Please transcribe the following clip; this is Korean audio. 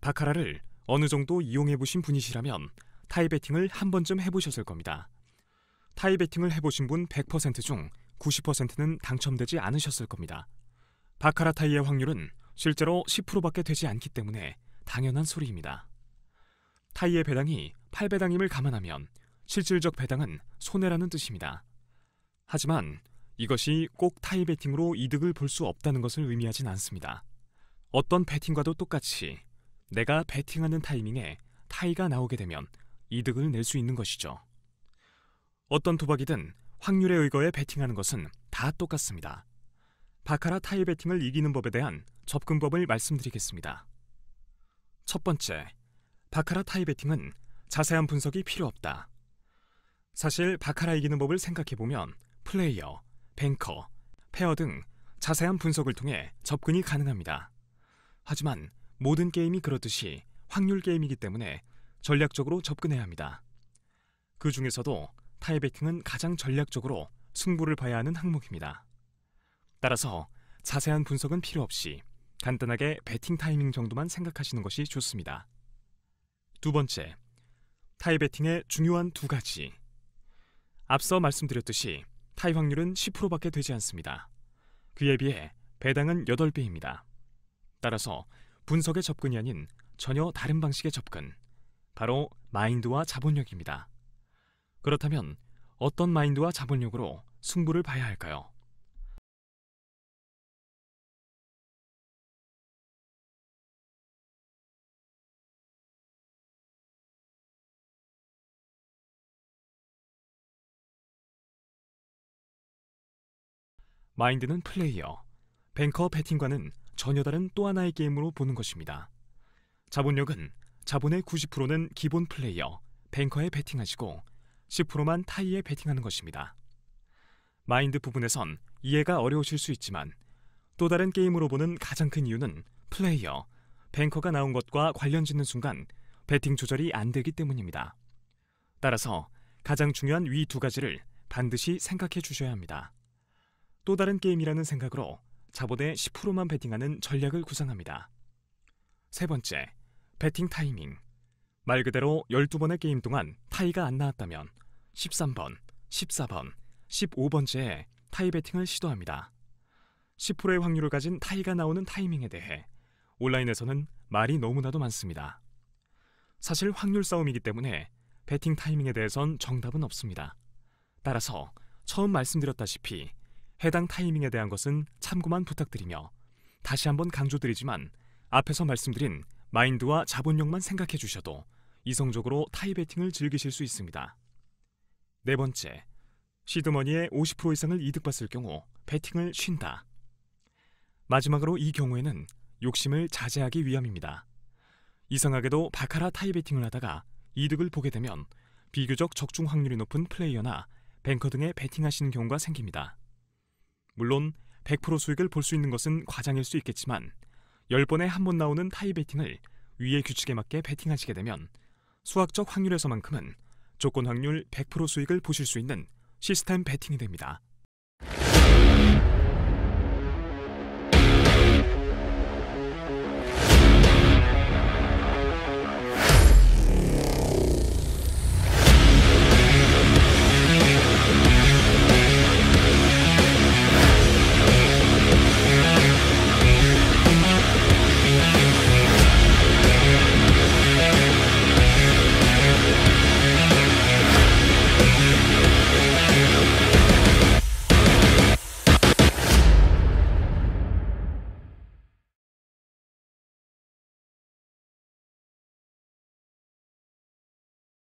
바카라를 어느 정도 이용해 보신 분이시라면 타이 베팅을 한 번쯤 해보셨을 겁니다. 타이 베팅을 해보신 분 100% 중 90%는 당첨되지 않으셨을 겁니다. 바카라 타이의 확률은 실제로 10%밖에 되지 않기 때문에 당연한 소리입니다. 타이의 배당이 8배당임을 감안하면 실질적 배당은 손해라는 뜻입니다. 하지만 이것이 꼭 타이 베팅으로 이득을 볼 수 없다는 것을 의미하진 않습니다. 어떤 베팅과도 똑같이 내가 베팅하는 타이밍에 타이가 나오게 되면 이득을 낼 수 있는 것이죠. 어떤 도박이든 확률에 의거해 베팅하는 것은 다 똑같습니다. 바카라 타이 베팅을 이기는 법에 대한 접근법을 말씀드리겠습니다. 첫 번째, 바카라 타이 베팅은 자세한 분석이 필요 없다. 사실 바카라 이기는 법을 생각해보면 플레이어, 뱅커, 페어 등 자세한 분석을 통해 접근이 가능합니다. 하지만 모든 게임이 그렇듯이 확률 게임이기 때문에 전략적으로 접근해야 합니다. 그 중에서도 타이 베팅은 가장 전략적으로 승부를 봐야 하는 항목입니다. 따라서 자세한 분석은 필요 없이 간단하게 베팅 타이밍 정도만 생각하시는 것이 좋습니다. 두 번째, 타이 베팅의 중요한 두 가지. 앞서 말씀드렸듯이 타이 확률은 10%밖에 되지 않습니다. 그에 비해 배당은 8배입니다. 따라서 분석의 접근이 아닌 전혀 다른 방식의 접근, 바로 마인드와 자본력입니다. 그렇다면 어떤 마인드와 자본력으로 승부를 봐야 할까요? 마인드는 플레이어, 뱅커 베팅과는 전혀 다른 또 하나의 게임으로 보는 것입니다. 자본력은 자본의 90%는 기본 플레이어, 뱅커에 베팅하시고 10%만 타이에 베팅하는 것입니다. 마인드 부분에선 이해가 어려우실 수 있지만 또 다른 게임으로 보는 가장 큰 이유는 플레이어, 뱅커가 나온 것과 관련 짓는 순간 베팅 조절이 안 되기 때문입니다. 따라서 가장 중요한 위 두 가지를 반드시 생각해 주셔야 합니다. 또 다른 게임이라는 생각으로 자본의 10%만 베팅하는 전략을 구상합니다. 세 번째, 베팅 타이밍. 말 그대로 12번의 게임 동안 타이가 안 나왔다면 13번, 14번, 15번째에 타이 베팅을 시도합니다. 10%의 확률을 가진 타이가 나오는 타이밍에 대해 온라인에서는 말이 너무나도 많습니다. 사실 확률 싸움이기 때문에 베팅 타이밍에 대해선 정답은 없습니다. 따라서 처음 말씀드렸다시피 해당 타이밍에 대한 것은 참고만 부탁드리며 다시 한번 강조드리지만 앞에서 말씀드린 마인드와 자본력만 생각해 주셔도 이성적으로 타이 베팅을 즐기실 수 있습니다. 네 번째, 시드머니의 50% 이상을 이득봤을 경우 베팅을 쉰다. 마지막으로 이 경우에는 욕심을 자제하기 위함입니다. 이상하게도 바카라 타이 베팅을 하다가 이득을 보게 되면 비교적 적중 확률이 높은 플레이어나 뱅커 등에 베팅하시는 경우가 생깁니다. 물론 100% 수익을 볼 수 있는 것은 과장일 수 있겠지만 10번에 한 번 나오는 타이 베팅을 위의 규칙에 맞게 베팅하시게 되면 수학적 확률에서만큼은 조건 확률 100% 수익을 보실 수 있는 시스템 베팅이 됩니다.